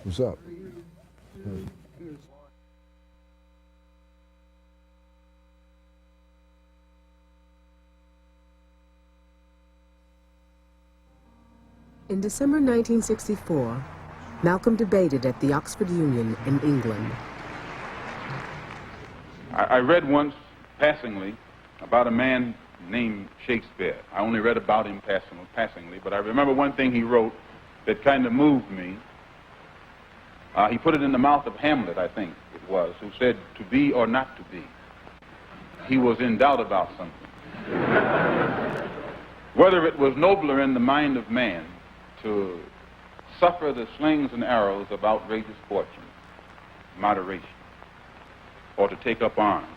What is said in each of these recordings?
What's up? In December 1964, Malcolm debated at the Oxford Union in England. I read once, passingly, about a man named Shakespeare. I only read about him passingly, but I remember one thing he wrote that kind of moved me. He put it in the mouth of Hamlet, I think it was, who said, "To be or not to be." He was in doubt about something. Whether it was nobler in the mind of man to suffer the slings and arrows of outrageous fortune, moderation, or to take up arms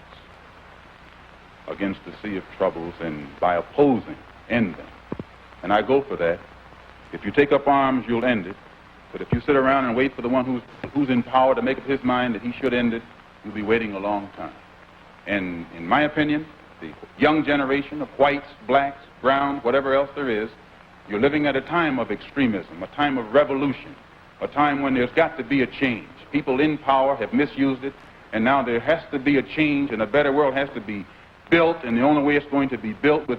against the sea of troubles and by opposing, end them. And I go for that. If you take up arms, you'll end it. But if you sit around and wait for the one who's in power to make up his mind that he should end it, you'll be waiting a long time. And in my opinion, the young generation of whites, blacks, browns, whatever else there is, you're living at a time of extremism, a time of revolution, a time when there's got to be a change. People in power have misused it, and now there has to be a change, and a better world has to be built, and the only way it's going to be built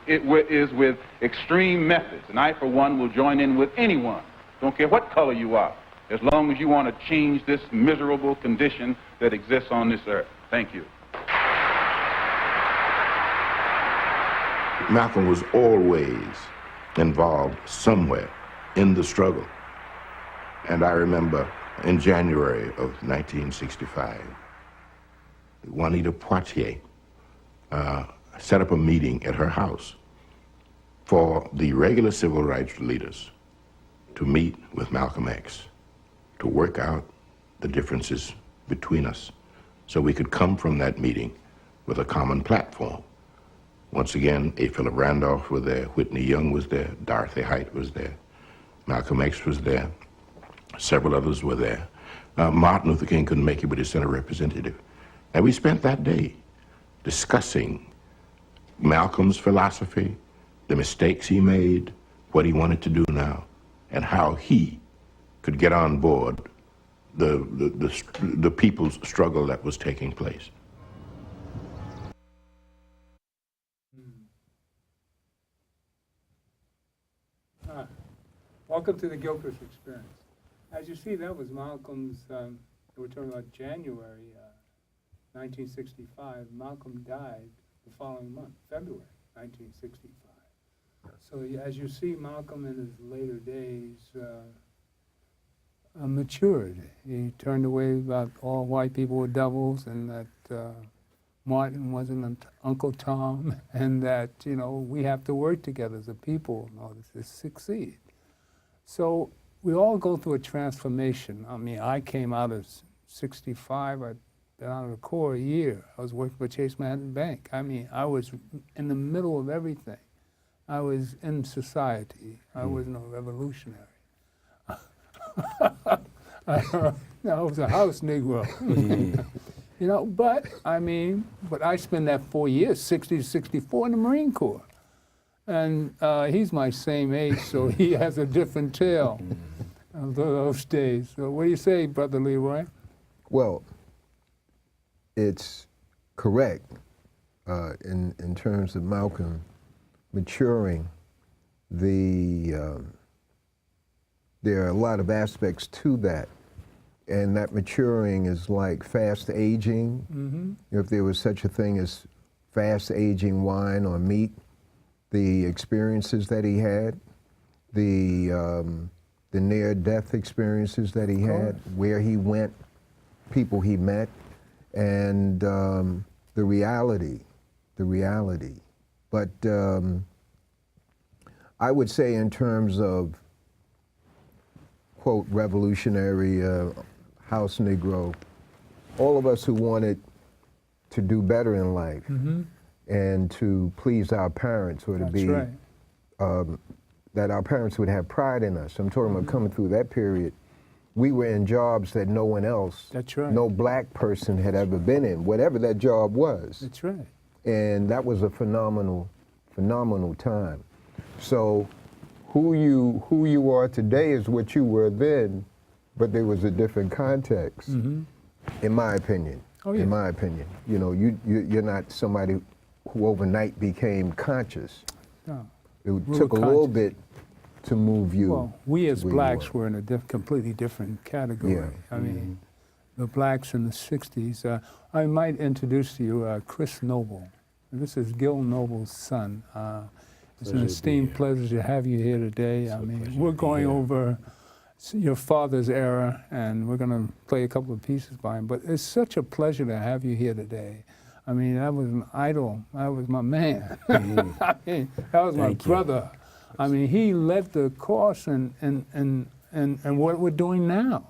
is with extreme methods. And I, for one, will join in with anyone, don't care what color you are, as long as you want to change this miserable condition that exists on this earth. Thank you. Malcolm was always involved somewhere in the struggle. And I remember in January of 1965, Juanita Poitier set up a meeting at her house for the regular civil rights leaders to meet with Malcolm X, to work out the differences between us so we could come from that meeting with a common platform. Once again, A. Philip Randolph was there, Whitney Young was there, Dorothy Height was there, Malcolm X was there, several others were there. Martin Luther King couldn't make it, but he sent a representative. And we spent that day discussing Malcolm's philosophy, the mistakes he made, what he wanted to do now, and how he could get on board the people's struggle that was taking place. Welcome to the Gilchrist experience. As you see, that was Malcolm's, we're talking about January 1965. Malcolm died the following month, February 1965. So as you see, Malcolm in his later days matured. He turned away about all white people were devils, and that Martin wasn't an Uncle Tom, and that, you know, we have to work together as a people in order to succeed. So we all go through a transformation. I mean, I came out of 65, I'd been out of the Corps a year. I was working for Chase Manhattan Bank. I mean, I was in the middle of everything. I was in society. I wasn't a revolutionary. I was a house Negro. You know, but I spent that 4 years, 60 to 64, in the Marine Corps. And he's my same age, so he has a different tale of those days. So what do you say, Brother Leroy? Well, it's correct in terms of Malcolm maturing. There are a lot of aspects to that, and that maturing is like fast aging. Mm-hmm. If there was such a thing as fast aging wine or meat, the experiences that he had, the near-death experiences that he had, where he went, people he met, and the reality. But I would say in terms of, quote, revolutionary house Negro, all of us who wanted to do better in life, mm-hmm. and to please our parents, or to That's be, right. That our parents would have pride in us. I'm talking about coming through that period. We were in jobs that no one else, That's right. no black person had ever been in, whatever that job was. That's right. And that was a phenomenal time. So who you are today is what you were then, but there was a different context, in my opinion. Oh, yeah. In my opinion, you know, you're not somebody who overnight became conscious. No. It We took a were little conscious. bit to move you. Well, we as where you blacks were. were in a completely different category. Yeah. I mean, the blacks in the 60s. I might introduce to you Chris Noble. This is Gil Noble's son. It's an esteemed pleasure to have you here today. I mean, we're going over your father's era, and we're going to play a couple of pieces by him. But it's such a pleasure to have you here today. I mean, that was an idol. That was my man. I mean, that was my brother. I mean, he led the course and what we're doing now.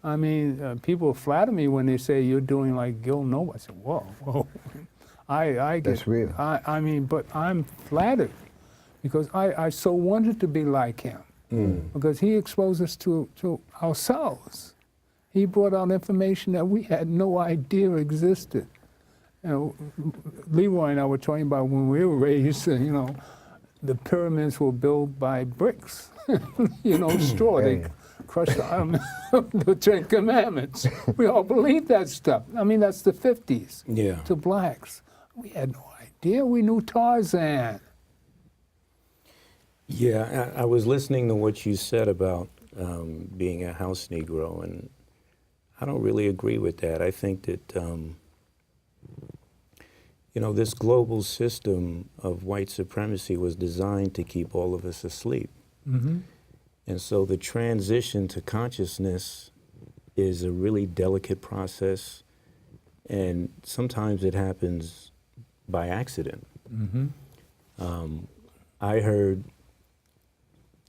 I mean, people flatter me when they say you're doing like Gil Noble. I said, whoa. I get, That's real. I mean, but I'm flattered because I so wanted to be like him because he exposed us to ourselves. He brought out information that we had no idea existed. You know, Leroy and I were talking about when we were raised, you know, the pyramids were built by bricks, you know, straw. They crushed the Ten Commandments. We all believed that stuff. I mean, that's the 50s to blacks. We had no idea. We knew Tarzan. Yeah, I was listening to what you said about being a house Negro, and I don't really agree with that. I think that, you know, this global system of white supremacy was designed to keep all of us asleep. And so the transition to consciousness is a really delicate process, and sometimes it happens by accident. I heard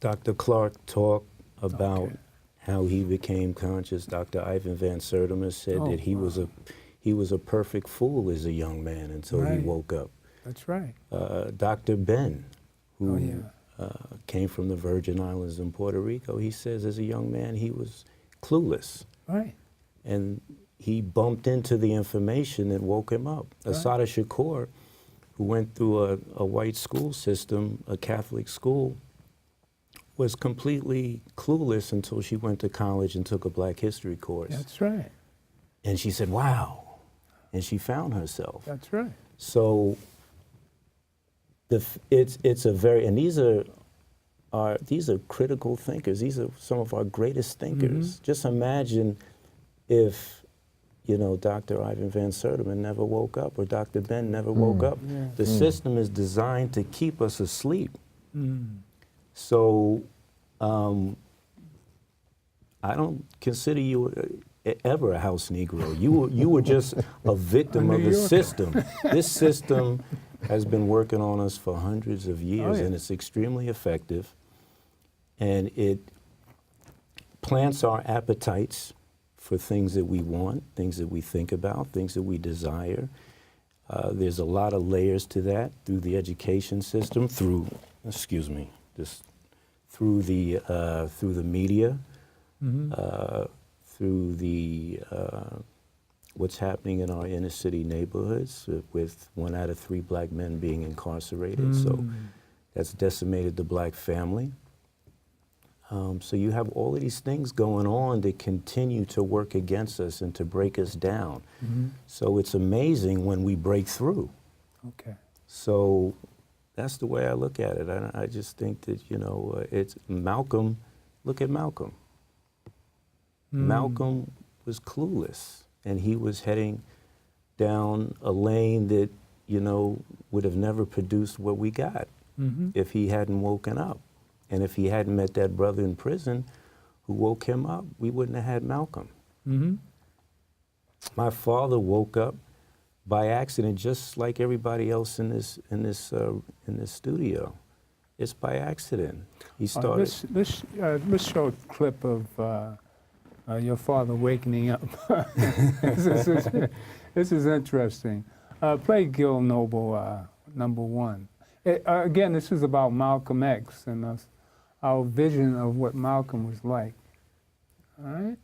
Dr. Clark talk about how he became conscious. Dr. Ivan Van Sertima said that he was a perfect fool as a young man until he woke up. That's right. Dr. Ben, who came from the Virgin Islands in Puerto Rico, he says as a young man he was clueless. Right. And he bumped into the information that woke him up. Asada Shakur, who went through a white school system, a Catholic school, was completely clueless until she went to college and took a Black History course. That's right. And she said, wow. And she found herself. That's right. So it's a very, and these are critical thinkers. These are some of our greatest thinkers. Just imagine if, you know, Dr. Ivan Van Sertima never woke up, or Dr. Ben never woke up. The system is designed to keep us asleep. So I don't consider you ever a house Negro. You were just a victim of the system. This system has been working on us for hundreds of years, and it's extremely effective. And it plants our appetites for things that we want, things that we think about, things that we desire. There's a lot of layers to that through the education system, through the media, through the what's happening in our inner city neighborhoods, with 1 out of 3 black men being incarcerated. So that's decimated the black family. So you have all of these things going on that continue to work against us and to break us down. So it's amazing when we break through. Okay. So that's the way I look at it. I just think that, you know, it's Malcolm. Look at Malcolm. Malcolm was clueless, and he was heading down a lane that, you know, would have never produced what we got if he hadn't woken up. And if he hadn't met that brother in prison who woke him up, we wouldn't have had Malcolm. My father woke up by accident, just like everybody else in this studio. It's by accident. He started. Let's show a clip of your father waking up. This is interesting. Play Gil Noble, #1. Again, this is about Malcolm X and our vision of what Malcolm was like. All right?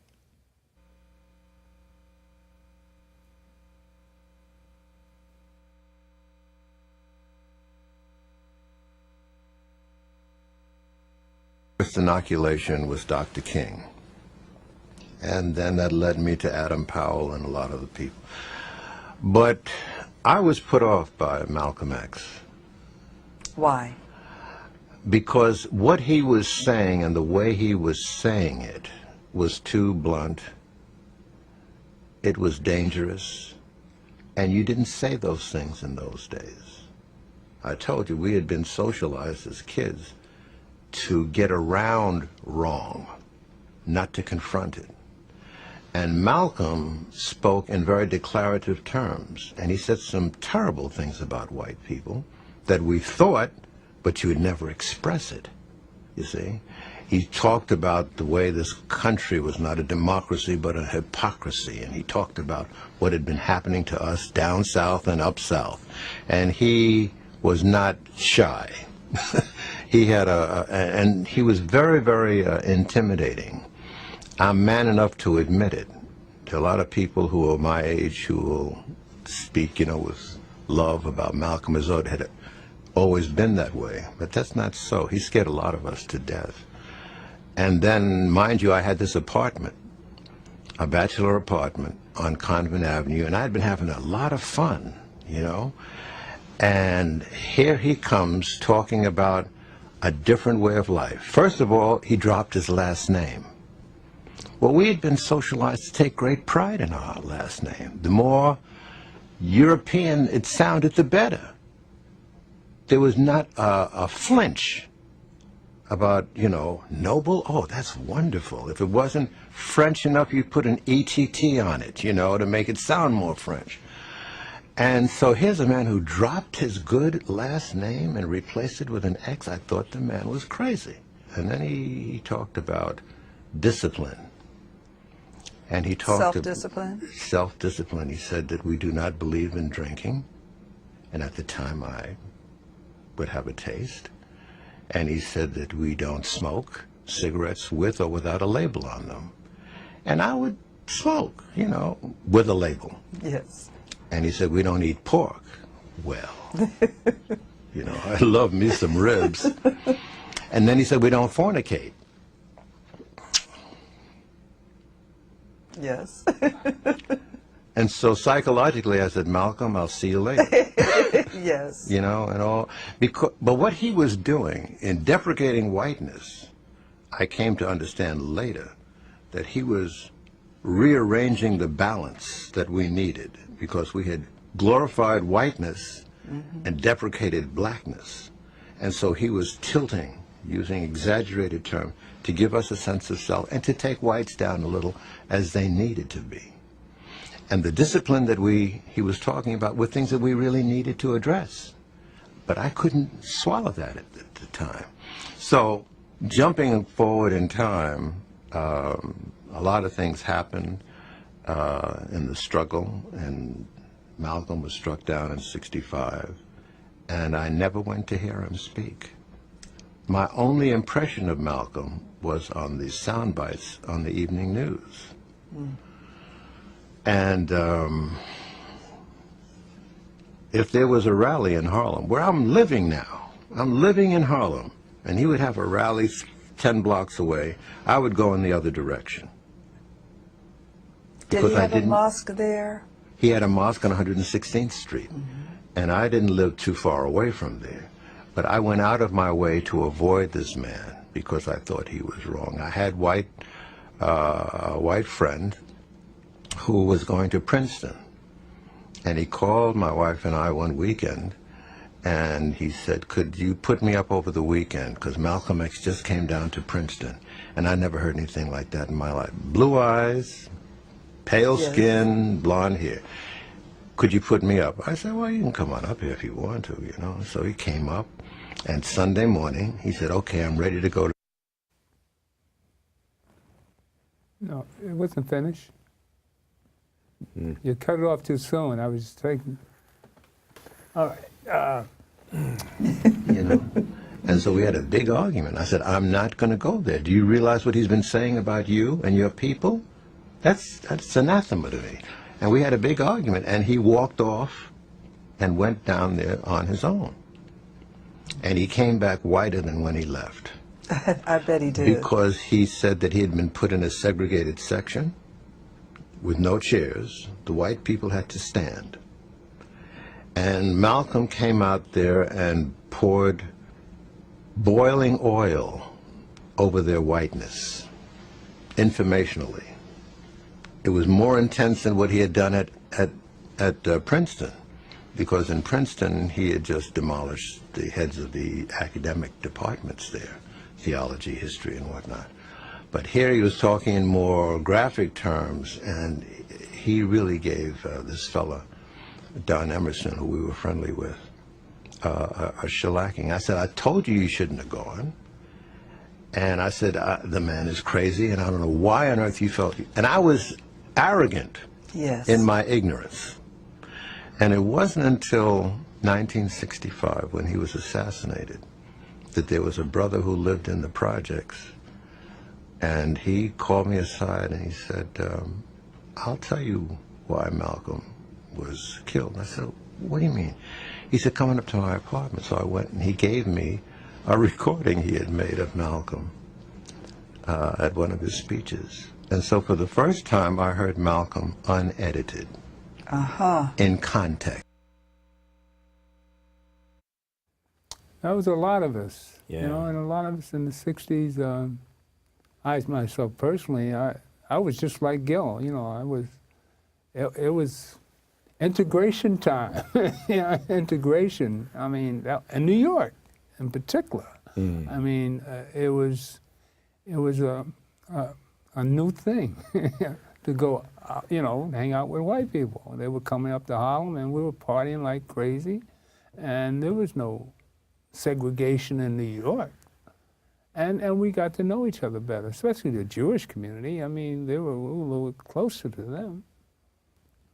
First inoculation was Dr. King. And then that led me to Adam Powell and a lot of the people. But I was put off by Malcolm X. Why? Because what he was saying and the way he was saying it was too blunt. It was dangerous. And you didn't say those things in those days. I told you, we had been socialized as kids to get around wrong, not to confront it. And Malcolm spoke in very declarative terms, and he said some terrible things about white people that we thought, but you would never express it, you see. He talked about the way this country was not a democracy but a hypocrisy, and he talked about what had been happening to us down south and up south. And he was not shy. He had and he was very, very intimidating. I'm man enough to admit it. There are a lot of people who are my age who will speak, you know, with love about Malcolm as though it had always been that way. But that's not so. He scared a lot of us to death. And then, mind you, I had this apartment, a bachelor apartment on Convent Avenue, and I'd been having a lot of fun, you know. And here he comes talking about a different way of life. First of all, he dropped his last name. Well, we had been socialized to take great pride in our last name. The more European it sounded, the better. There was not a flinch about, you know, Noble. Oh, that's wonderful. If it wasn't French enough, you put an ETT on it, you know, to make it sound more French. And so here's a man who dropped his good last name and replaced it with an X. I thought the man was crazy. And then he talked about discipline. And he talked Self-discipline? Self-discipline. He said that we do not believe in drinking. And at the time I would have a taste. And he said that we don't smoke cigarettes with or without a label on them. And I would smoke, you know, with a label. Yes. And he said, we don't eat pork. Well, you know, I love me some ribs. And then he said, we don't fornicate. Yes. And so psychologically I said, Malcolm, I'll see you later. Yes. You know, and all. But what he was doing in deprecating whiteness, I came to understand later that he was rearranging the balance that we needed, because we had glorified whiteness and deprecated blackness. And so he was tilting, using exaggerated terms, to give us a sense of self and to take whites down a little as they needed to be. And the discipline that he was talking about were things that we really needed to address. But I couldn't swallow that at the time. So jumping forward in time, a lot of things happened in the struggle, and Malcolm was struck down in '65, and I never went to hear him speak. My only impression of Malcolm was on the sound bites on the evening news. And if there was a rally in Harlem, where I'm living now, I'm living in Harlem, and he would have a rally 10 blocks away, I would go in the other direction. Did he have a mosque there? He had a mosque on 116th Street, and I didn't live too far away from there. But I went out of my way to avoid this man because I thought he was wrong. I had a white friend who was going to Princeton, and he called my wife and I one weekend, and he said, could you put me up over the weekend, because Malcolm X just came down to Princeton. And I never heard anything like that in my life. Blue eyes, pale skin, blonde hair. Could you put me up? I said, well, you can come on up here if you want to, you know. So he came up, and Sunday morning he said, okay, I'm ready to go to... No, it wasn't finished. You cut it off too soon. I was taking... All right. You know, and so we had a big argument. I said, I'm not going to go there. Do you realize what he's been saying about you and your people? That's anathema to me. And we had a big argument, and he walked off and went down there on his own. And he came back whiter than when he left. I bet he did. Because he said that he had been put in a segregated section with no chairs. The white people had to stand. And Malcolm came out there and poured boiling oil over their whiteness, informationally. It was more intense than what he had done at Princeton, because in Princeton he had just demolished the heads of the academic departments there, theology, history, and whatnot. But here he was talking in more graphic terms, and he really gave this fella, Don Emerson, who we were friendly with, a shellacking. I said, I told you shouldn't have gone. And I said, the man is crazy, and I don't know why on earth you felt. And I was arrogant in my ignorance. And it wasn't until 1965, when he was assassinated, that there was a brother who lived in the projects. And he called me aside and he said, I'll tell you why Malcolm was killed. And I said, what do you mean? He said, come on up to my apartment. So I went, and he gave me a recording he had made of Malcolm at one of his speeches. And so for the first time, I heard Malcolm unedited, in context. That was a lot of us, Yeah. you know, and a lot of us in the 60s, I myself personally, I was just like Gil, you know, it was integration time, you know, integration, I mean, in New York in particular. I mean, it was a new thing to go, you know, hang out with white people. They were coming up to Harlem and we were partying like crazy, and there was no segregation in New York. And we got to know each other better, especially the Jewish community. I mean, we were a little closer to them,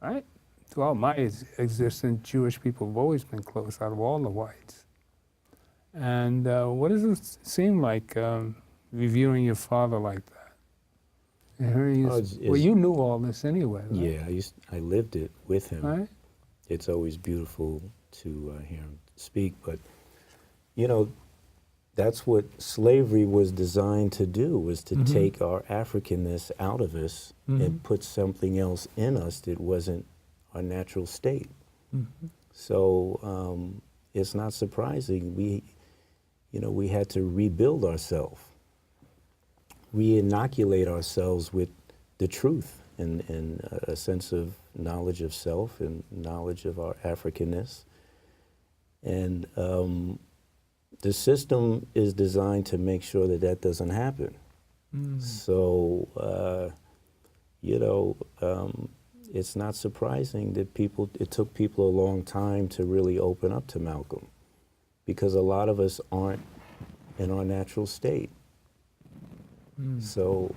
right? Throughout my existence, Jewish people have always been close out of all the whites. And what does it seem like reviewing your father like that? And hearing well, you knew all this anyway, right? Yeah, I lived it with him. Right? It's always beautiful to hear him speak, but, you know, that's what slavery was designed to do, was to take our Africanness out of us and put something else in us that wasn't our natural state. So it's not surprising. We had to rebuild ourselves, re-inoculate ourselves with the truth and a sense of knowledge of self and knowledge of our Africanness. And the system is designed to make sure that that doesn't happen. So, you know, it's not surprising that it took people a long time to really open up to Malcolm, because a lot of us aren't in our natural state. So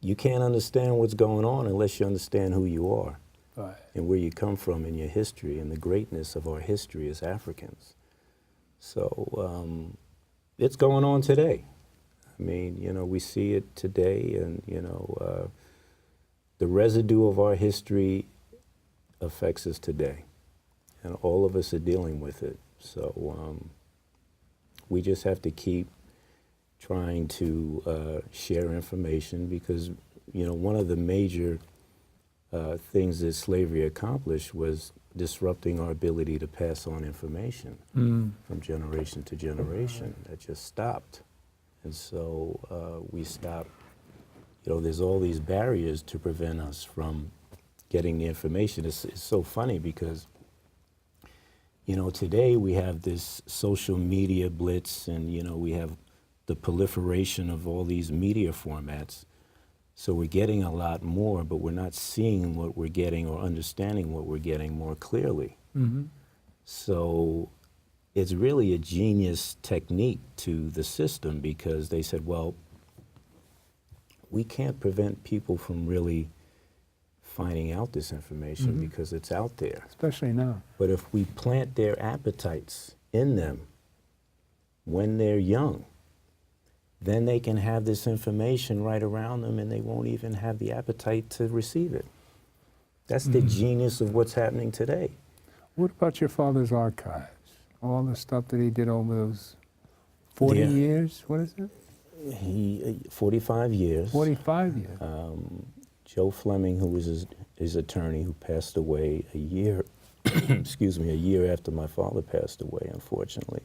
you can't understand what's going on unless you understand who you are. Right. And where you come from in your history and the greatness of our history as Africans. So it's going on today. I mean, you know, we see it today, and, you know, the residue of our history affects us today. And all of us are dealing with it. So we just have to keep trying to share information, because, you know, one of the major things that slavery accomplished was disrupting our ability to pass on information from generation to generation. That just stopped. And so we stopped, you know, there's all these barriers to prevent us from getting the information. It's so funny because, you know, today we have this social media blitz, and, you know, we have the proliferation of all these media formats. So we're getting a lot more, but we're not seeing what we're getting or understanding what we're getting more clearly. So it's really a genius technique to the system, because they said, well, we can't prevent people from really finding out this information because it's out there. Especially now. But if we plant their appetites in them when they're young, then they can have this information right around them, and they won't even have the appetite to receive it. That's the genius of what's happening today. What about your father's archives? All the stuff that he did over those 40 Yeah. years? What is it? He 45 years. 45 years. Joe Fleming, who was his attorney, who passed away a year, excuse me, a year after my father passed away, unfortunately.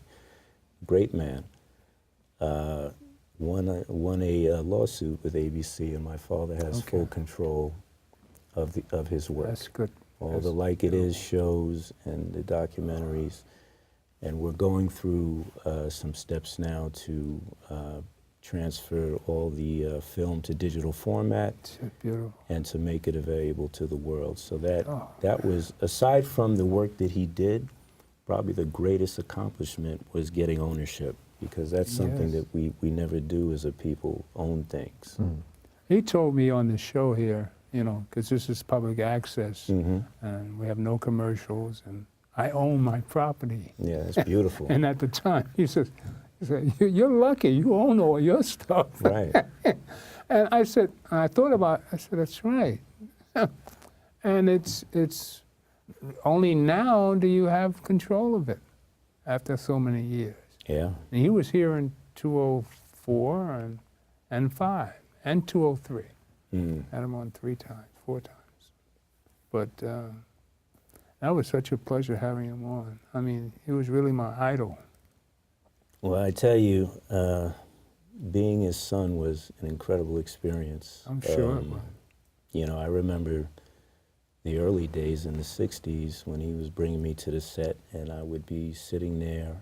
Great man. Won a lawsuit with ABC, and my father has full control of his work. That's good. All the Like It Is shows and the documentaries, and we're going through some steps now to transfer all the film to digital format It's beautiful. and to make it available to the world. So that was, aside from the work that he did, probably the greatest accomplishment was getting ownership, because that's something that we never do as a people, own things. He told me on the show here, you know, because this is public access, Mm-hmm. and we have no commercials, and I own my property. Yeah, it's beautiful. And at the time, he said, you're lucky, you own all your stuff. Right. And I said, I thought about it, I said, that's right. And it's only now do you have control of it after so many years. Yeah. And he was here in 204 and 5 and 203. Had him on 4 times. But that was such a pleasure having him on. I mean, he was really my idol. Well, I tell you, being his son was an incredible experience. I'm sure it was. You know, I remember the early days in the 60s when he was bringing me to the set, and I would be sitting there,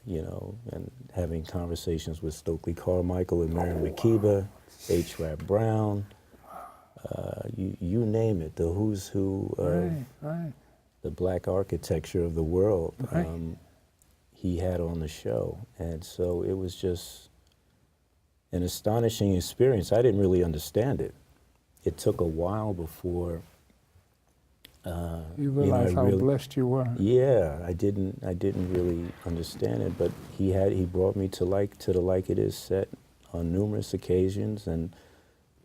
you know, and having conversations with Stokely Carmichael and Mary McKeeba, H. Rap Brown, you name it, the who's who of Right. the black architecture of the world. Right. He had on the show, and so it was just an astonishing experience. I didn't really understand it. It took a while before You realize how blessed you were. Yeah, I didn't really understand it, but he brought me to the Like It Is set on numerous occasions and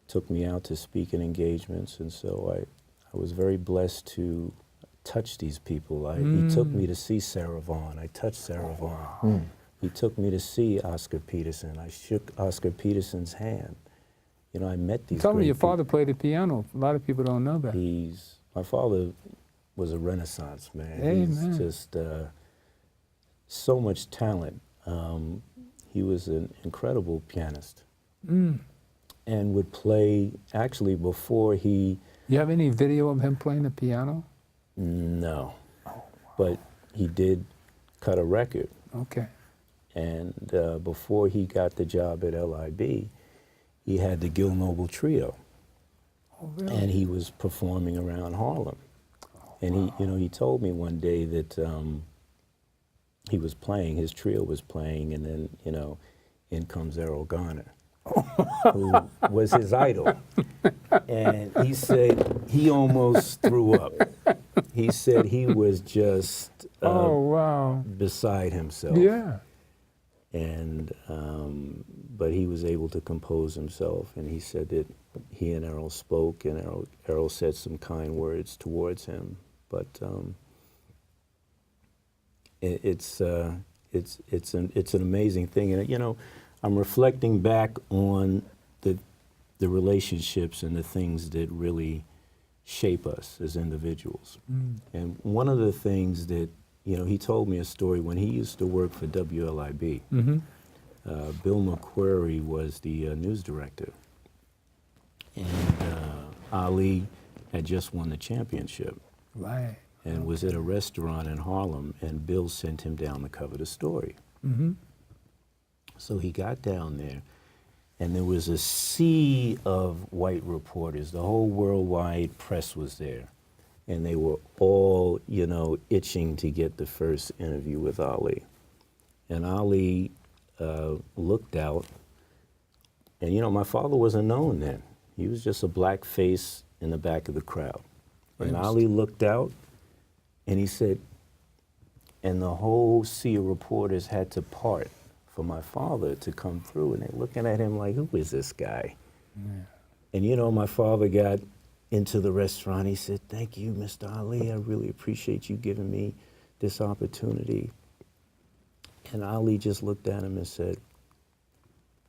took me out to speaking engagements, and so I was very blessed to touch these people. He took me to see Sarah Vaughan. I touched Sarah Vaughan. He took me to see Oscar Peterson. I shook Oscar Peterson's hand. You know, I met these Tell me, great your father people. played the piano. A lot of people don't know that. My father was a Renaissance man. Amen. He's just so much talent. He was an incredible pianist and would play, actually before he... You have any video of him playing the piano? No, but he did cut a record. Okay. And before he got the job at LIB, he had the Gil Noble Trio. Oh, really? And he was performing around Harlem. And he told me one day that he was playing, his trio was playing, and then, you know, in comes Errol Garner, who was his idol. And he said he almost threw up. He said he was just beside himself. Yeah. And but he was able to compose himself, and he said that he and Errol spoke, and Errol said some kind words towards him. But it's an amazing thing, and you know, I'm reflecting back on the relationships and the things that really shape us as individuals. And one of the things that, you know, he told me a story when he used to work for WLIB. Bill McQuarrie was the news director, and Ali had just won the championship. Right. And was at a restaurant in Harlem, and Bill sent him down to cover the story. So he got down there, and there was a sea of white reporters. The whole worldwide press was there, and they were all, you know, itching to get the first interview with Ali. And Ali looked out, and you know, my father wasn't known then. He was just a black face in the back of the crowd. And Ali looked out, and he said, and the whole sea of reporters had to part for my father to come through, and they're looking at him like, who is this guy? And you know, my father got into the restaurant. He said, thank you, Mr. Ali. I really appreciate you giving me this opportunity. And Ali just looked at him and said,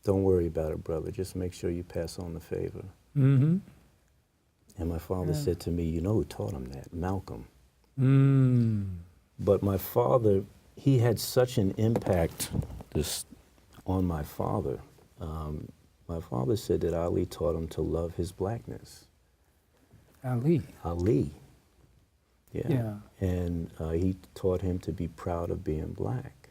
"Don't worry about it, brother. Just make sure you pass on the favor." Mm-hmm. And my father said to me, "You know who taught him that? Malcolm." But my father, he had such an impact on my father. My father said that Ali taught him to love his blackness. Ali. Ali. Yeah. Yeah. And he taught him to be proud of being black.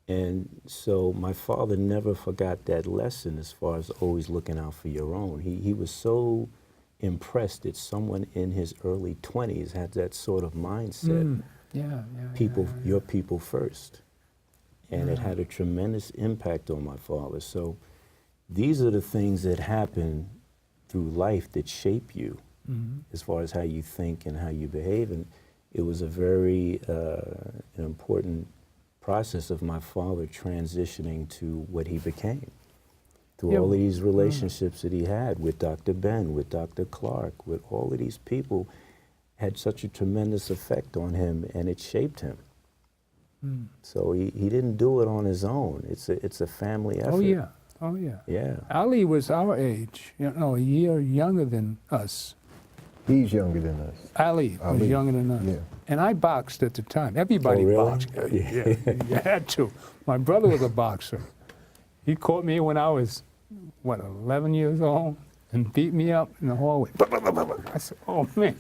And so my father never forgot that lesson as far as always looking out for your own. He was so impressed that someone in his early 20s had that sort of mindset. People, your people first. And it had a tremendous impact on my father. So these are the things that happen through life that shape you as far as how you think and how you behave. And it was a very an important process of my father transitioning to what he became. Through all of these relationships that he had with Dr. Ben, with Dr. Clark, with all of these people, had such a tremendous effect on him, and it shaped him. So he didn't do it on his own. It's a family effort. Oh yeah, oh yeah. Yeah. Ali was our age, a year younger than us. He's younger than us. Ali was younger than us. Yeah. And I boxed at the time. Everybody really? boxed. Yeah, you had to. My brother was a boxer. He caught me when I was, 11 years old, and beat me up in the hallway. I said, "Oh, man,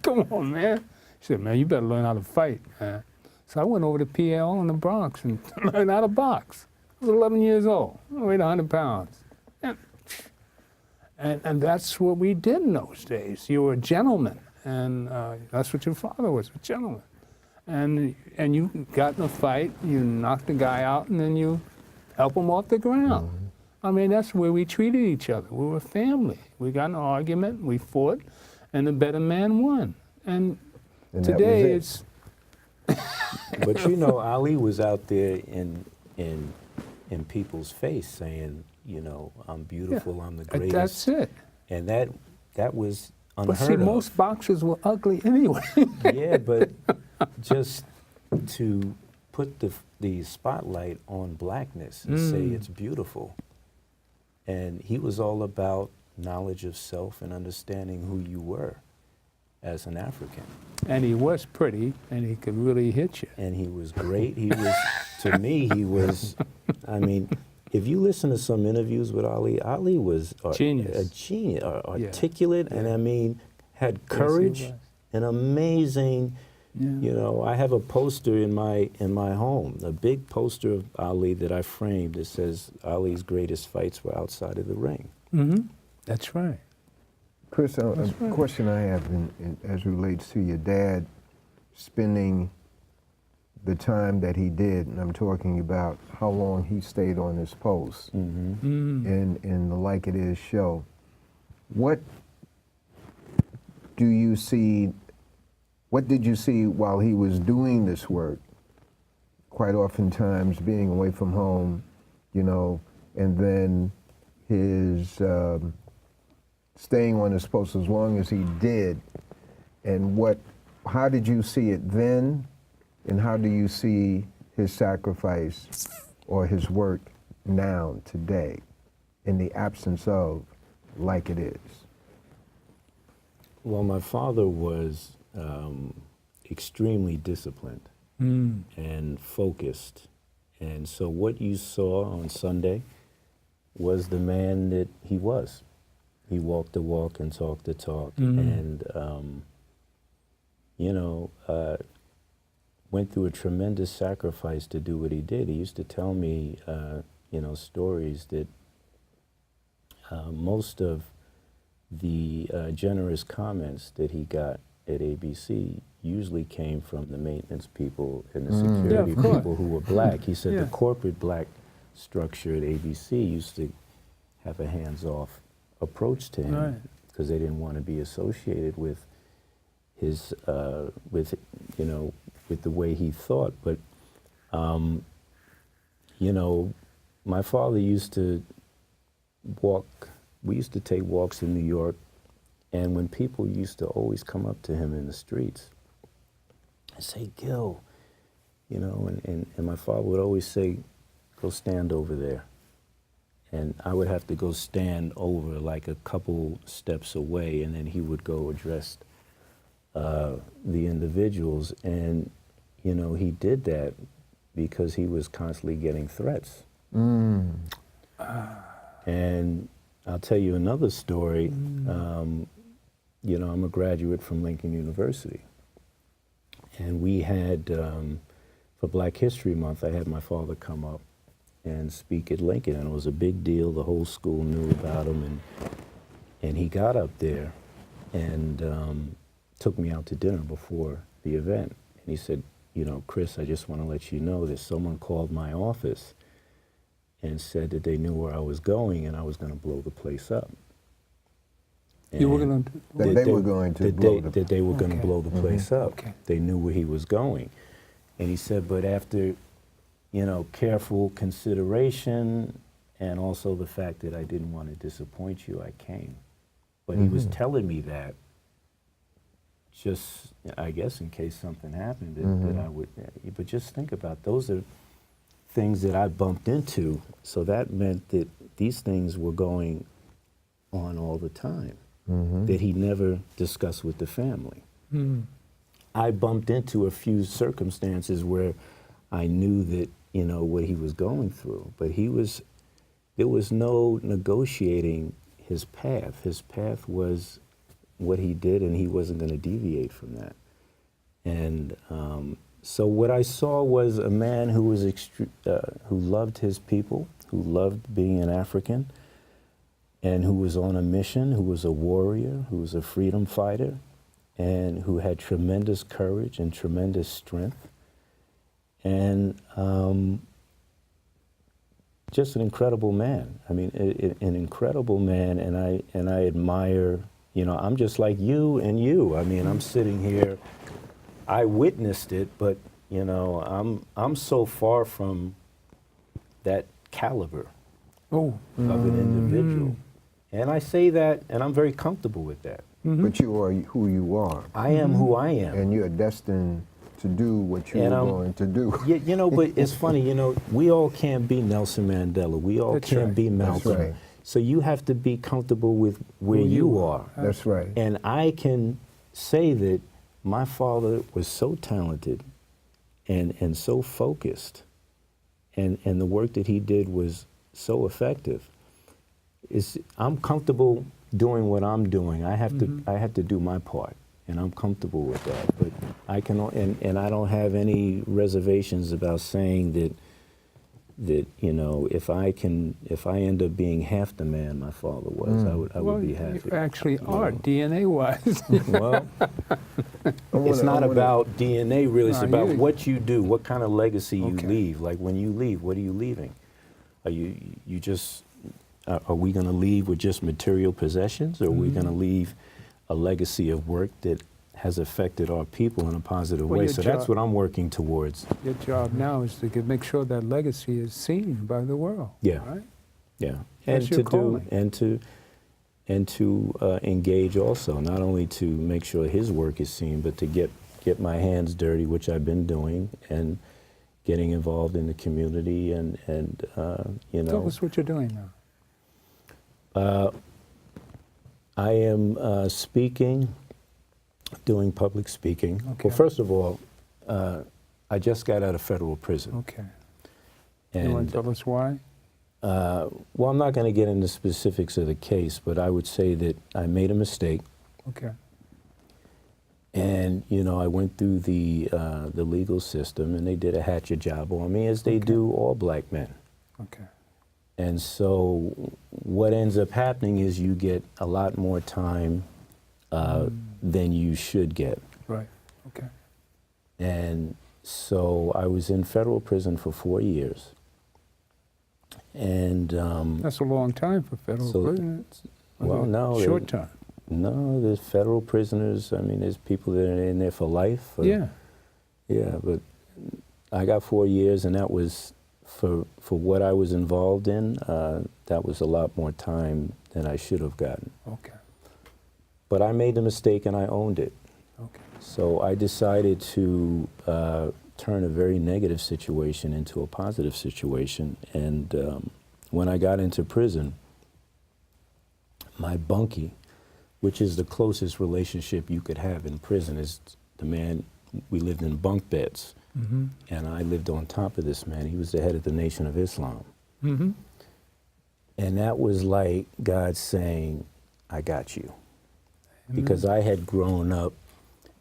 come on, man." He said, "Man, you better learn how to fight, man." So I went over to PL in the Bronx and learned how to box. I was 11 years old. I weighed 100 pounds. And that's what we did in those days. You were a gentleman, and that's what your father was, a gentleman. And you got in a fight, you knocked the guy out, and then you help him off the ground. I mean, that's where we treated each other. We were family. We got in an argument, we fought, and the better man won. And today it's... But Ali was out there in people's face saying, "I'm beautiful, I'm the greatest." That's it. And that was unheard But see, of. most boxers were ugly anyway. Yeah, but just to put the spotlight on blackness and say it's beautiful. And he was all about knowledge of self and understanding who you were as an African. And he was pretty, and he could really hit you. And he was great. He was, to me, I mean, if you listen to some interviews with Ali was Genius. a genius, articulate, and I mean, had courage, was. and amazing. I have a poster in my home, a big poster of Ali that I framed that says Ali's greatest fights were outside of the ring. That's right. Chris, a question I have as relates to your dad spending the time that he did, and I'm talking about how long he stayed on his post in the Like It Is show. What did you see while he was doing this work, quite oftentimes being away from home, and then his staying on his post as long as he did, and how did you see it then, and how do you see his sacrifice or his work now, today, in the absence of Like It Is? Well, my father was extremely disciplined and focused. And so what you saw on Sunday was the man that he was. He walked the walk and talked the talk, and went through a tremendous sacrifice to do what he did. He used to tell me, stories that most of the generous comments that he got at ABC usually came from the maintenance people and the security people who were black. He said the corporate black structure at ABC used to have a hands-off approach to him because they didn't want to be associated with his, with the way he thought. But, my father used to we used to take walks in New York, and when people used to always come up to him in the streets and say, "Gil, you know, and my father would always say, go stand over there. And I would have to go stand over like a couple steps away, and then he would go address the individuals. And, you know, he did that because he was constantly getting threats. And I'll tell you another story. You know, I'm a graduate from Lincoln University. And we had, for Black History Month, I had my father come up and speak at Lincoln, and it was a big deal. The whole school knew about him, and he got up there and took me out to dinner before the event. And he said, you know, Chris, I just want to let you know that someone called my office and said that they knew where I was going and I was going to blow the place up. You were going to... That they were going to blow the... That they were going to blow the place up. Okay. They knew where he was going. And he said, but after, you know, careful consideration and also the fact that I didn't want to disappoint you, I came. But he was telling me that just, I guess, in case something happened, that I would, but just think about, those are things that I bumped into. So that meant that these things were going on all the time, that he never discussed with the family. I bumped into a few circumstances where I knew that, you know, what he was going through, but there was no negotiating his path. His path was what he did, and he wasn't going to deviate from that. And so what I saw was a man who was who loved his people, who loved being an African, and who was on a mission, who was a warrior, who was a freedom fighter, and who had tremendous courage and tremendous strength, and just an incredible man. I mean, an incredible man, and I admire. You know, I'm just like you and you. I mean, I'm sitting here. I witnessed it, but you know, I'm so far from that caliber of an individual, and I say that, and I'm very comfortable with that. But you are who you are. I am who I am, And you are destined to do what you're going to do. Yeah, you know, but it's funny. You know, we all can't be Nelson Mandela. We all can't be Malcolm. That's right. So you have to be comfortable with where you are. That's right. And I can say that my father was so talented and so focused, and the work that he did was so effective. I'm comfortable doing what I'm doing. I have to do my part, and I'm comfortable with that. But I can, and I don't have any reservations about saying that you know, if I end up being half the man my father was, I would be happy. You actually are, DNA-wise. Well, it's not about DNA really. It's about what you do, what kind of legacy you leave. Like when you leave, what are you leaving? Are you just? Are we going to leave with just material possessions, or are we going to leave a legacy of work that has affected our people in a positive way? So that's what I'm working towards. Your job now is to make sure that legacy is seen by the world. Yeah. Right? Yeah. That's your calling. And to engage also, not only to make sure his work is seen, but to get my hands dirty, which I've been doing, and getting involved in the community, and you know. Tell us what you're doing now. I am speaking, doing public speaking. Okay. Well, first of all, I just got out of federal prison. Okay. And, you want to tell us why? Well, I'm not going to get into specifics of the case, but I would say that I made a mistake. Okay. And, you know, I went through the legal system, and they did a hatchet job on me, as they do all black men. Okay. And so what ends up happening is you get a lot more time than you should get. Right. Okay. And so I was in federal prison for 4 years. And that's a long time for federal prison. Well, no. Short time. No, there's federal prisoners. I mean, there's people that are in there for life. Yeah. Yeah, but I got 4 years, and that was, for what I was involved in, that was a lot more time than I should have gotten. Okay. But I made the mistake, and I owned it. Okay. So I decided to turn a very negative situation into a positive situation. And when I got into prison, my bunkie, which is the closest relationship you could have in prison, is the man. We lived in bunk beds, and I lived on top of this man. He was the head of the Nation of Islam. And that was like God saying, I got you. Because I had grown up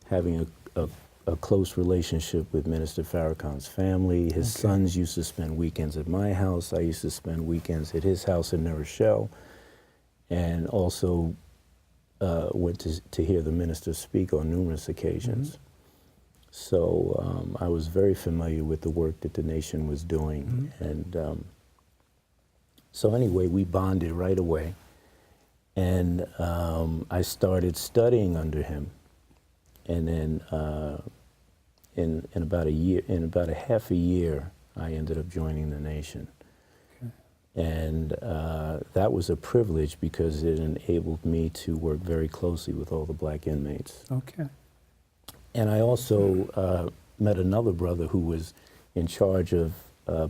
having a close relationship with Minister Farrakhan's family. His sons used to spend weekends at my house. I used to spend weekends at his house in New Rochelle, and also went to hear the minister speak on numerous occasions. So I was very familiar with the work that the nation was doing. And so anyway, we bonded right away. And I started studying under him. And then in about a half a year, I ended up joining the nation. And that was a privilege because it enabled me to work very closely with all the black inmates. And I also met another brother who was in charge of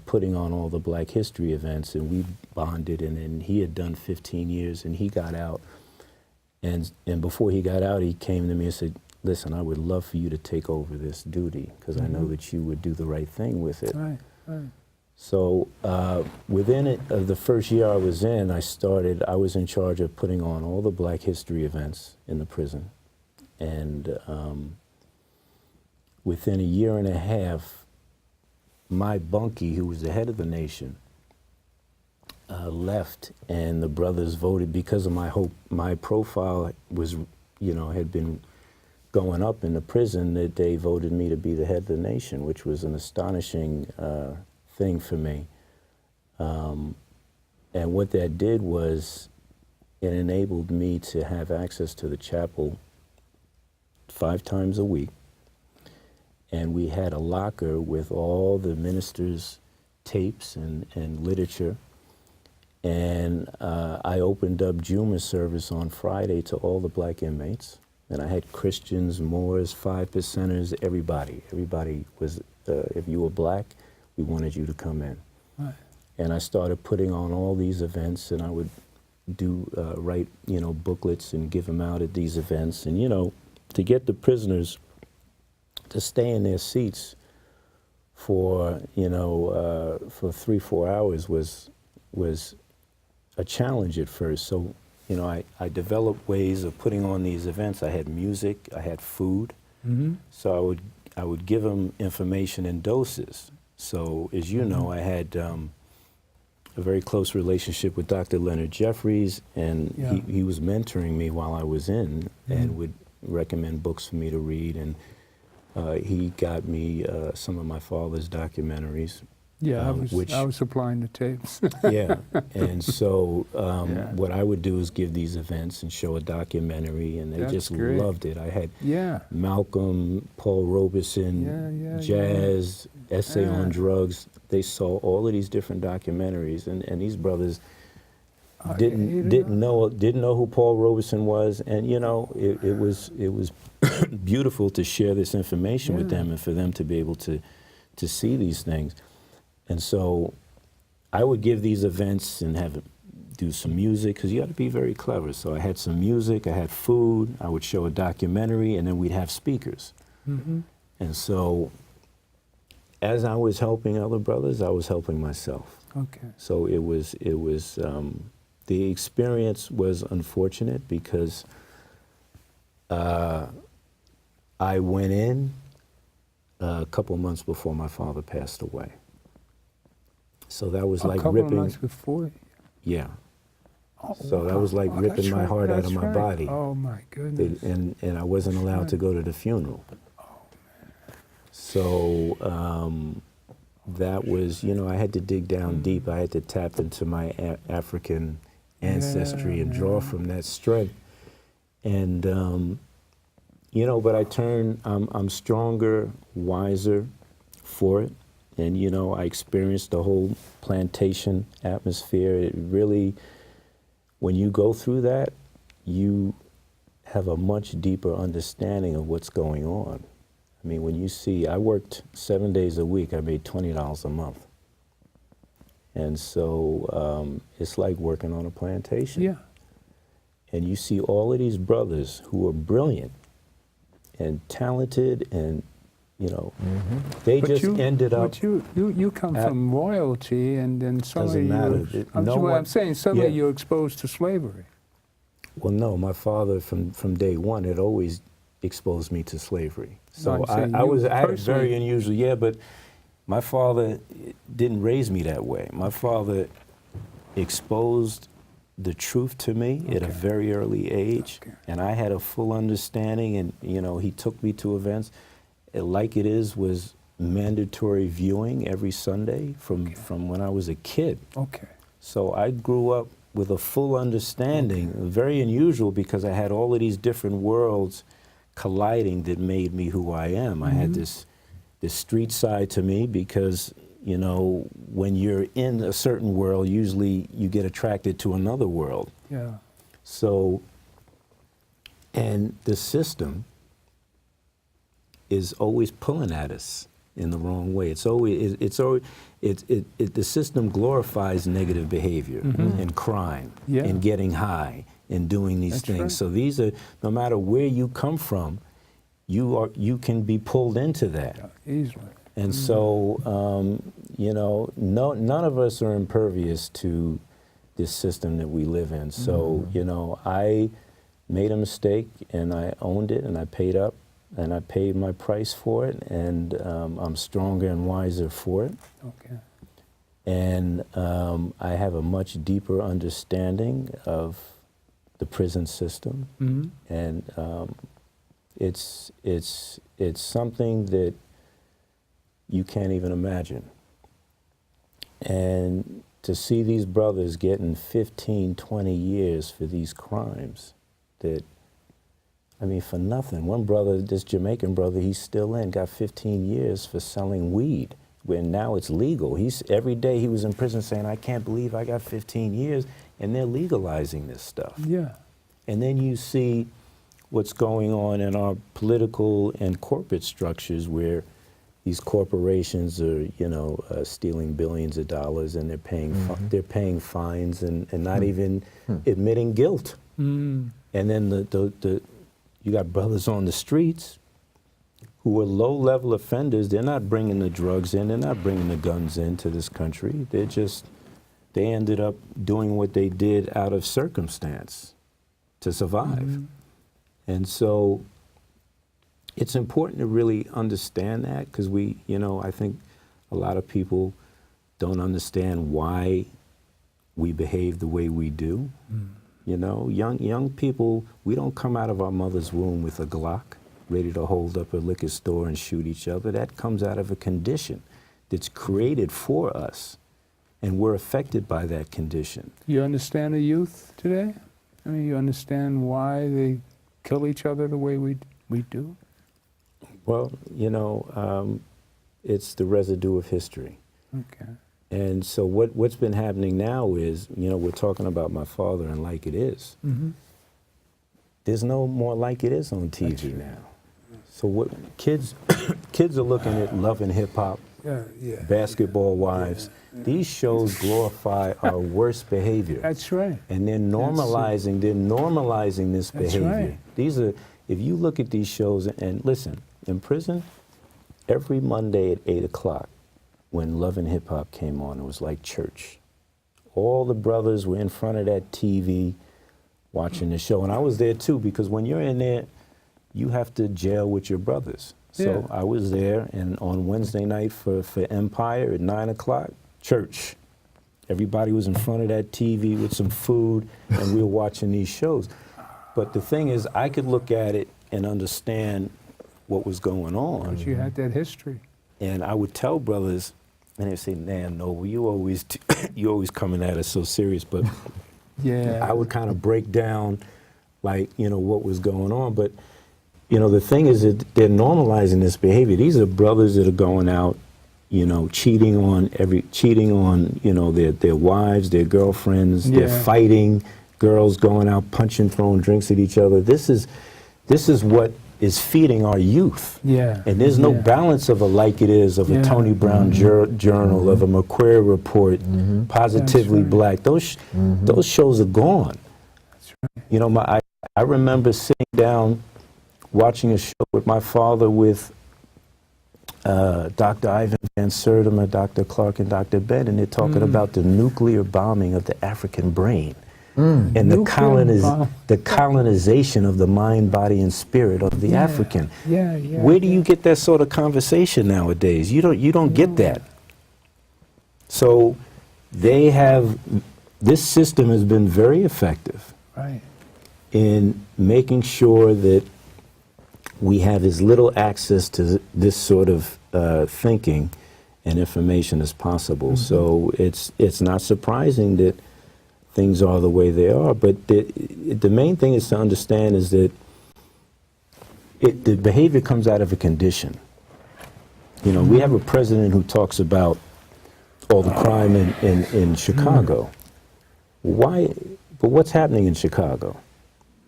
putting on all the Black History events, and we bonded, and then he had done 15 years, and he got out. And before he got out, he came to me and said, listen, I would love for you to take over this duty, because I know that you would do the right thing with it. So within the first year I was in, I was in charge of putting on all the Black History events in the prison. And within a year and a half, my bunkie, who was the head of the nation, left, and the brothers voted because of my profile was, had been going up in the prison, that they voted me to be the head of the nation, which was an astonishing thing for me. And what that did was it enabled me to have access to the chapel 5 times a week. And we had a locker with all the ministers' tapes and literature. And I opened up Juma service on Friday to all the black inmates. And I had Christians, Moors, 5%ers, everybody. Everybody was, if you were black, we wanted you to come in. And I started putting on all these events, and I would write, booklets and give them out at these events. And, to get the prisoners to stay in their seats for, for 3-4 hours was a challenge at first. So, I developed ways of putting on these events. I had music, I had food. So I would give them information in doses. So, as you know, I had a very close relationship with Dr. Leonard Jeffries, and he was mentoring me while I was in, and would recommend books for me to read. And he got me some of my father's documentaries. I was supplying the tapes. And so what I would do is give these events and show a documentary, and they just loved it. I had Malcolm, Paul Robeson, Jazz, Essay on Drugs. They saw all of these different documentaries, and these brothers didn't know who Paul Robeson was, and it was beautiful to share this information with them and for them to be able to see these things. And so I would give these events and do some music, because you got to be very clever. So I had some music, I had food, I would show a documentary, and then we'd have speakers. And so as I was helping other brothers, I was helping myself. So it was the experience was unfortunate because I went in a couple months before my father passed away. So that was like ripping. A couple months before? Yeah. So that was like ripping my heart out of my body. Oh my goodness. And I wasn't allowed to go to the funeral. So that was, I had to dig down deep. I had to tap into my African ancestry and draw from that strength. And, but I'm stronger, wiser for it. And, I experienced the whole plantation atmosphere. It really, when you go through that, you have a much deeper understanding of what's going on. I mean, when you see, I worked 7 days a week, I made $20 a month. And so it's like working on a plantation. Yeah. And you see all of these brothers who are brilliant and talented and, you know, they But just you, ended up. But you come from royalty, and then suddenly Doesn't matter. I'm saying suddenly Yeah. you're exposed to slavery. Well, no, my father from day one had always exposed me to slavery. So No, I'm saying I you had a very personally. unusual, yeah, but my father didn't raise me that way. My father exposed the truth to me at a very early age, and I had a full understanding, and you know, he took me to events. Like It Is was mandatory viewing every Sunday from when I was a kid. Okay. So I grew up with a full understanding, very unusual because I had all of these different worlds colliding that made me who I am. I had this street side to me because, you know, when you're in a certain world, usually you get attracted to another world. Yeah. So, and the system is always pulling at us in the wrong way. The system glorifies negative behavior and crime and getting high and doing these That's things. right. So these are, no matter where you come from, you can be pulled into that. Easily. And so, you know, none of us are impervious to this system that we live in. So, you know, I made a mistake and I owned it and I paid up and I paid my price for it, and I'm stronger and wiser for it. Okay. And I have a much deeper understanding of the prison system, and it's something that you can't even imagine. And to see these brothers getting 15, 20 years for these crimes that, I mean, for nothing. One brother, this Jamaican brother, he's still in, got 15 years for selling weed, when now it's legal. Every day he was in prison saying, I can't believe I got 15 years, and they're legalizing this stuff. Yeah. And then you see what's going on in our political and corporate structures where these corporations are, you know, stealing billions of dollars, and they're paying fines and not even admitting guilt. And then you got brothers on the streets who are low-level offenders. They're not bringing the drugs in. They're not bringing the guns into this country. They ended up doing what they did out of circumstance to survive. And so it's important to really understand that, because I think a lot of people don't understand why we behave the way we do. You know, young people, we don't come out of our mother's womb with a Glock, ready to hold up a liquor store and shoot each other. That comes out of a condition that's created for us, and we're affected by that condition. You understand the youth today? I mean, you understand why they kill each other the way we do? Well, you know, it's the residue of history. Okay. And so what's been happening now is, you know, we're talking about my father and Like It Is. There's no more Like It Is on TV now. So what kids are looking at Love and Hip Hop, Basketball Wives. These shows glorify our worst behavior. That's right. And they're normalizing this That's behavior. right. These are, if you look at these shows, and listen, in prison, every Monday at 8 o'clock, when Love and Hip Hop came on, it was like church. All the brothers were in front of that TV watching the show. And I was there too, because when you're in there, you have to jail with your brothers. So I was there, and on Wednesday night for Empire at 9 o'clock, church. Everybody was in front of that TV with some food, and we were watching these shows. But the thing is, I could look at it and understand what was going on. But you had that history. And I would tell brothers, and they'd say, "Man, Noble, you always coming at us so serious." But I would kind of break down, like, you know, what was going on. But you know, the thing is that they're normalizing this behavior. These are brothers that are going out, you know, cheating on, you know, their wives, their girlfriends. They're fighting. Girls going out punching, throwing drinks at each other. This is what is feeding our youth. Yeah. And there's no yeah. balance of a like it is, of a Yeah. Tony Brown journal, of a McQuarrie report, Positively That's right. Black. Those shows are gone. That's right. You know, I remember sitting down watching a show with my father with Dr. Ivan Van Sertima, Dr. Clark, and Dr. Bed, and they're talking about the nuclear bombing of the African brain. And the colonization of the mind, body, and spirit of the African. Yeah. Where do you get that sort of conversation nowadays? You don't get that. So this system has been very effective Right. in making sure that we have as little access to this sort of thinking and information as possible. So it's not surprising that things are the way they are, but the main thing is to understand is that the behavior comes out of a condition. You know, we have a president who talks about all the crime in Chicago. Why? But what's happening in Chicago?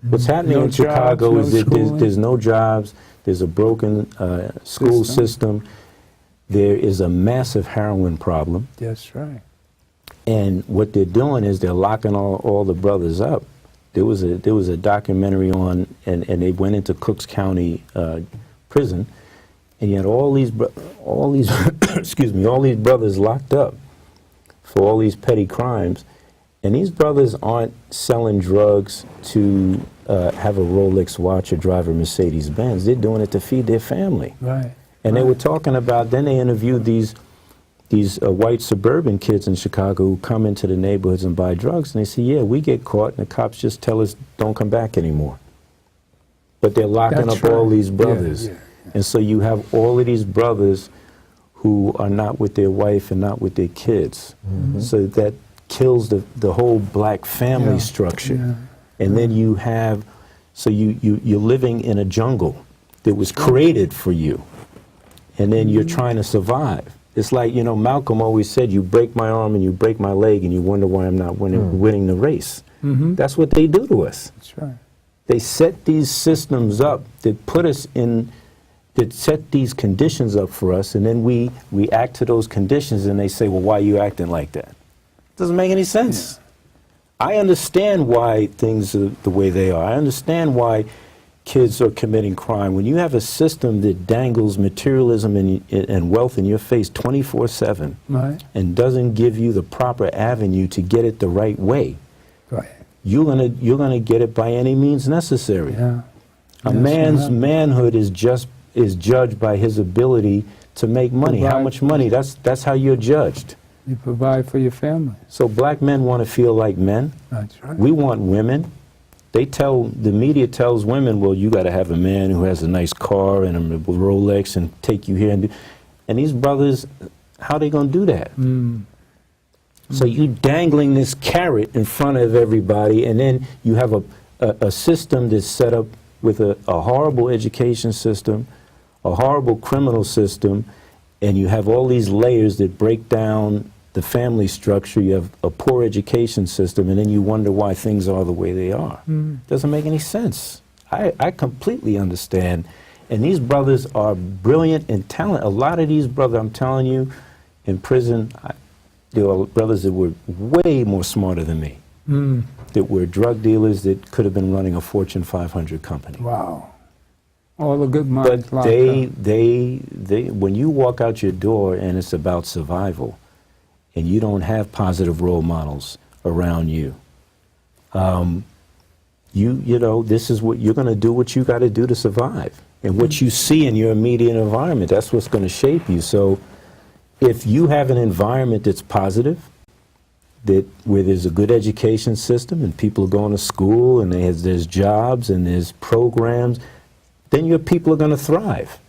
What's happening in Chicago is that there's no jobs, there's a broken school system, there is a massive heroin problem. That's right. And what they're doing is they're locking all the brothers up. There was a documentary on, and they went into Cooks County prison, and you had all these excuse me, all these brothers locked up for all these petty crimes, and these brothers aren't selling drugs to have a Rolex watch or drive a Mercedes Benz. They're doing it to feed their family. Right. And they were talking about. Then they interviewed these white suburban kids in Chicago who come into the neighborhoods and buy drugs, and they say, yeah, we get caught, and the cops just tell us, don't come back anymore. But they're locking up all these brothers. Yeah. And so you have all of these brothers who are not with their wife and not with their kids. So that kills the whole black family structure. Yeah. And then you have, so you're living in a jungle that was created for you. And then you're trying to survive. It's like, you know, Malcolm always said, you break my arm and you break my leg and you wonder why I'm not winning the race. That's what they do to us. That's right. They set these systems up that put us in, that set these conditions up for us, and then we react to those conditions and they say, well, why are you acting like that? Doesn't make any sense. I understand why things are the way they are. I understand why kids are committing crime. When you have a system that dangles materialism and wealth in your face 24/7, Right. and doesn't give you the proper avenue to get it the right way, Right. you're gonna get it by any means necessary. Yeah. A man's manhood is judged by his ability to make money. How much money? That's how you're judged. You provide for your family. So black men want to feel like men. That's right. We want women. The media tells women, well, you got to have a man who has a nice car and a Rolex and take you here. And these brothers, how are they going to do that? So you dangling this carrot in front of everybody, and then you have a system that's set up with a horrible education system, a horrible criminal system, and you have all these layers that break down the family structure. You have a poor education system, and then you wonder why things are the way they are. Doesn't make any sense. I completely understand. And these brothers are brilliant and talented. A lot of these brothers, I'm telling you, in prison, there are brothers that were way more smarter than me, that were drug dealers that could have been running a Fortune 500 company. Wow. All the good minds. But when you walk out your door and it's about survival, and you don't have positive role models around you, you know, this is what you're going to do. What you got to do to survive, and what you see in your immediate environment, that's what's going to shape you. So, if you have an environment that's positive, where there's a good education system and people are going to school and there's jobs and there's programs, then your people are going to thrive.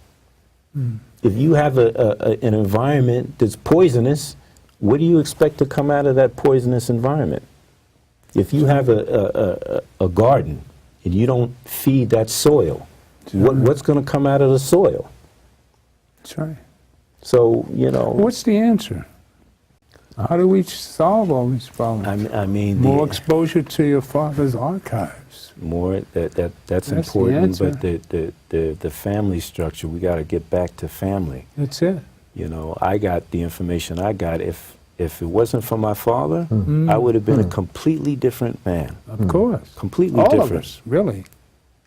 If you have an environment that's poisonous, what do you expect to come out of that poisonous environment? If you have a garden and you don't feed that soil, what's going to come out of the soil? That's right. So, you know. What's the answer? How do we solve all these problems? I mean, More exposure to your father's archives. more that's the important, but answer. the family structure, we got to get back to family. That's it. You know, I got the information I got. If it wasn't for my father, I would have been a completely different man. Of course. Completely All different. of us, really.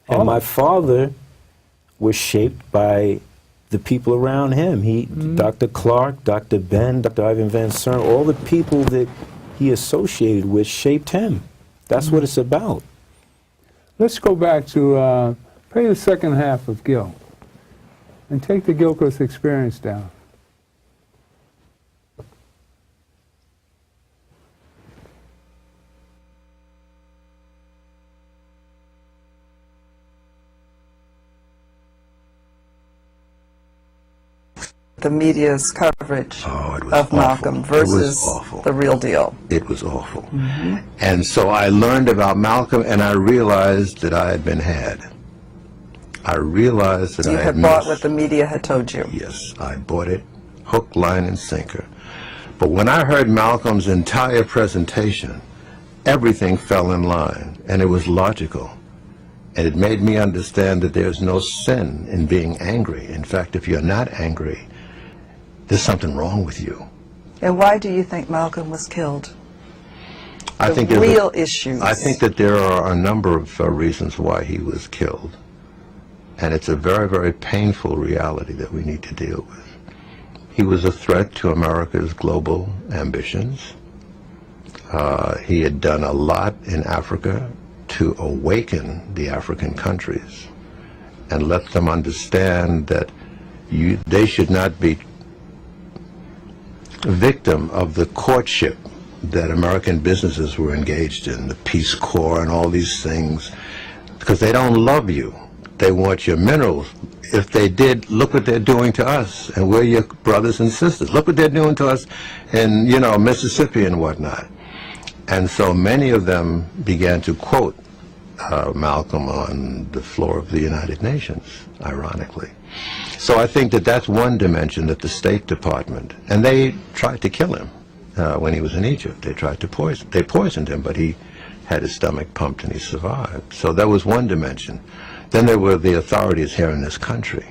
And All my of us. father was shaped by the people around him. Dr. Clark, Dr. Ben, Dr. Ivan Van Cern, all the people that he associated with shaped him. That's what it's about. Let's go back to play the second half of Gil and take the Gilchrist experience down. The media's coverage Oh, it was of awful. Malcolm It was versus awful. the real deal. It was awful. And so I learned about Malcolm, and I realized that I had been had. I realized that You I had bought missed. what the media had told you. Yes, I bought it, hook, line, and sinker. But when I heard Malcolm's entire presentation, everything fell in line, and it was logical. And it made me understand that there's no sin in being angry. In fact, if you're not angry, there's something wrong with you. And why do you think Malcolm was killed? I The think there's real issues. I think that there are a number of reasons why he was killed. And it's a very, very painful reality that we need to deal with. He was a threat to America's global ambitions. He had done a lot in Africa to awaken the African countries and let them understand that they should not be a victim of the courtship that American businesses were engaged in, the Peace Corps and all these things, because they don't love you. They want your minerals. If they did, look what they're doing to us, and we're your brothers and sisters. Look what they're doing to us in, Mississippi and whatnot. And so many of them began to quote Malcolm on the floor of the United Nations, ironically. So I think that that's one dimension that the State Department, and they tried to kill him when he was in Egypt. They poisoned him, but he had his stomach pumped and he survived. So that was one dimension. Then there were the authorities here in this country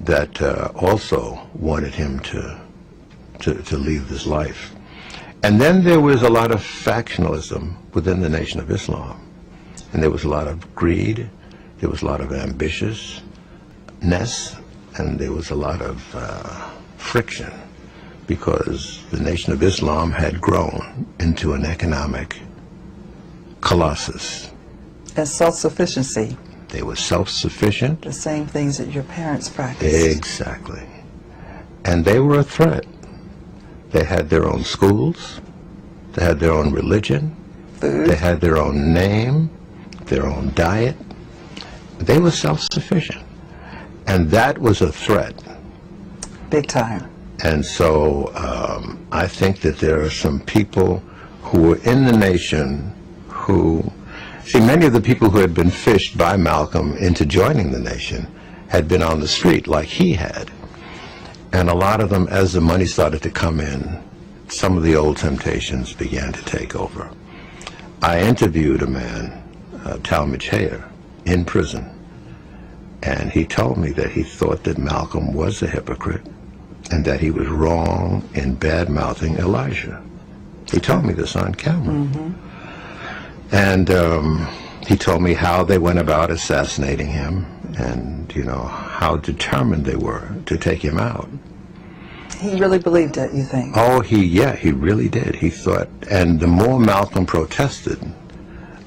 that also wanted him to leave this life. And then there was a lot of factionalism within the Nation of Islam. And there was a lot of greed, there was a lot of ambitiousness, and there was a lot of friction, because the Nation of Islam had grown into an economic colossus. And self-sufficiency, They were self-sufficient. the same things that your parents practiced. Exactly. And they were a threat. They had their own schools, they had their own religion, Food. they had their own name, their own diet. They were self-sufficient. And that was a threat. Big time. And so I think that there are some people who were in the nation who, see, many of the people who had been fished by Malcolm into joining the nation had been on the street like he had. And a lot of them, as the money started to come in, some of the old temptations began to take over. I interviewed a man, Talmadge Hayer, in prison. And he told me that he thought that Malcolm was a hypocrite and that he was wrong in bad-mouthing Elijah. He told me this on camera. And he told me how they went about assassinating him and, how determined they were to take him out. He really believed it, you think? Oh, he really did. He thought, and the more Malcolm protested,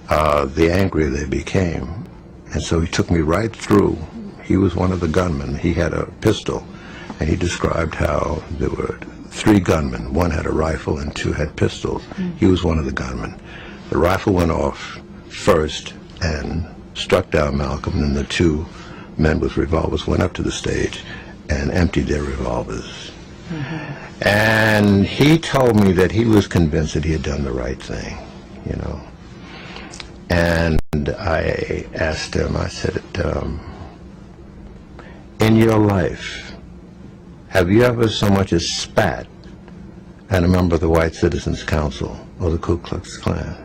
the angrier they became. And so he took me right through. He was one of the gunmen. He had a pistol, and he described how there were 3 gunmen. 1 had a rifle and 2 had pistols. He was one of the gunmen. The rifle went off first and struck down Malcolm, and the 2 men with revolvers went up to the stage and emptied their revolvers. And he told me that he was convinced that he had done the right thing, And I asked him, I said, in your life, have you ever so much as spat and a member of the White Citizens Council or the Ku Klux Klan?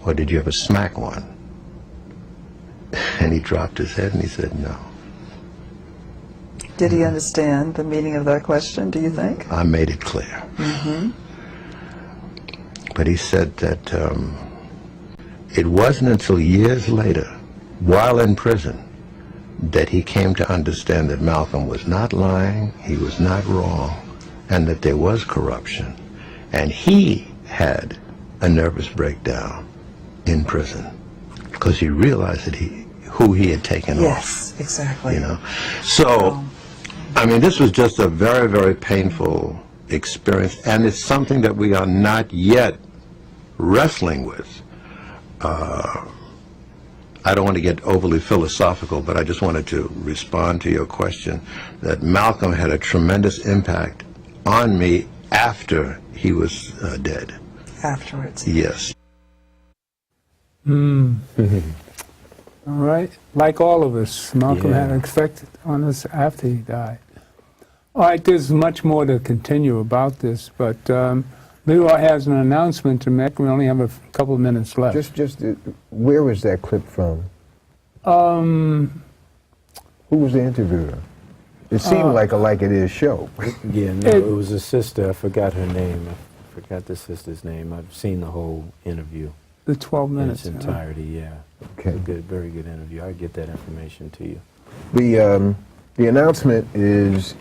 Or did you ever smack one? And he dropped his head and he said, no. Did he understand the meaning of that question, do you think? I made it clear. But he said that it wasn't until years later, while in prison, that he came to understand that Malcolm was not lying, he was not wrong, and that there was corruption. And he had a nervous breakdown in prison because he realized that who he had taken off. Yes, exactly. You know, so I mean, this was just a very, very painful experience, and it's something that we are not yet wrestling with. I don't want to get overly philosophical, but I just wanted to respond to your question that Malcolm had a tremendous impact on me after he was dead. Afterwards. Yes. All right. Like all of us, Malcolm had an effect on us after he died. All right, there's much more to continue about this, but Leroy has an announcement to make. We only have a couple of minutes left. Just where was that clip from? Who was the interviewer? It seemed like a Like It Is show. Yeah, no, it was a sister. I forgot her name. I forgot the sister's name. I've seen the whole interview. The 12 In minutes. its entirety, yeah. Okay. It's a good, very good interview. I'll get that information to you. The announcement is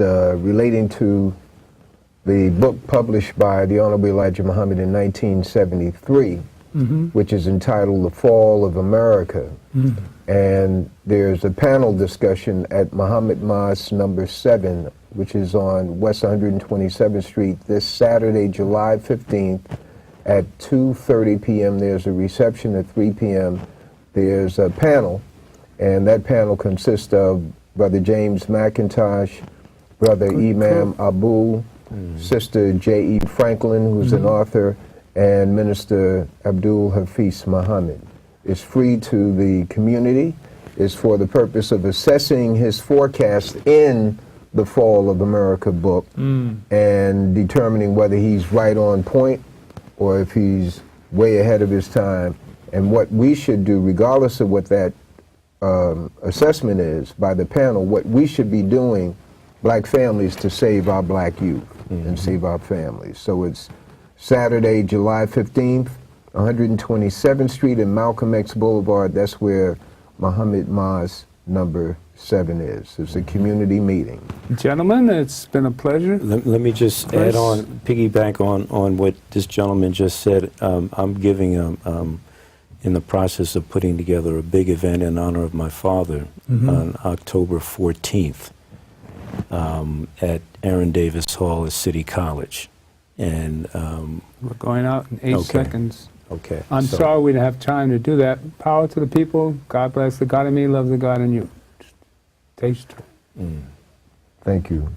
relating to the book published by the Honorable Elijah Muhammad in 1973, which is entitled The Fall of America. And there's a panel discussion at Muhammad Mosque number 7, which is on West 127th Street this Saturday, July 15th at 2:30 p.m. There's a reception at 3 p.m. There's a panel, and that panel consists of Brother James McIntosh, Brother Imam Abu, Sister J.E. Franklin, who's an author, and Minister Abdul Hafiz Muhammad. It's free to the community. It's for the purpose of assessing his forecast in the Fall of America book and determining whether he's right on point or if he's way ahead of his time, and what we should do, regardless of what that assessment is by the panel, what we should be doing, black families, to save our black youth and save our families. So it's Saturday, July 15th, 127th Street and Malcolm X Boulevard. That's where Muhammad Mosque number 7 is. It's a community meeting. Gentlemen, it's been a pleasure. Let me just add on, piggyback on what this gentleman just said. I'm giving in the process of putting together a big event in honor of my father on October 14th at Aaron Davis Hall at City College. And we're going out in 8 seconds. Okay. I'm sorry we didn't have time to do that. Power to the people. God bless the God in me, loves the God in you. Taste. Thank you.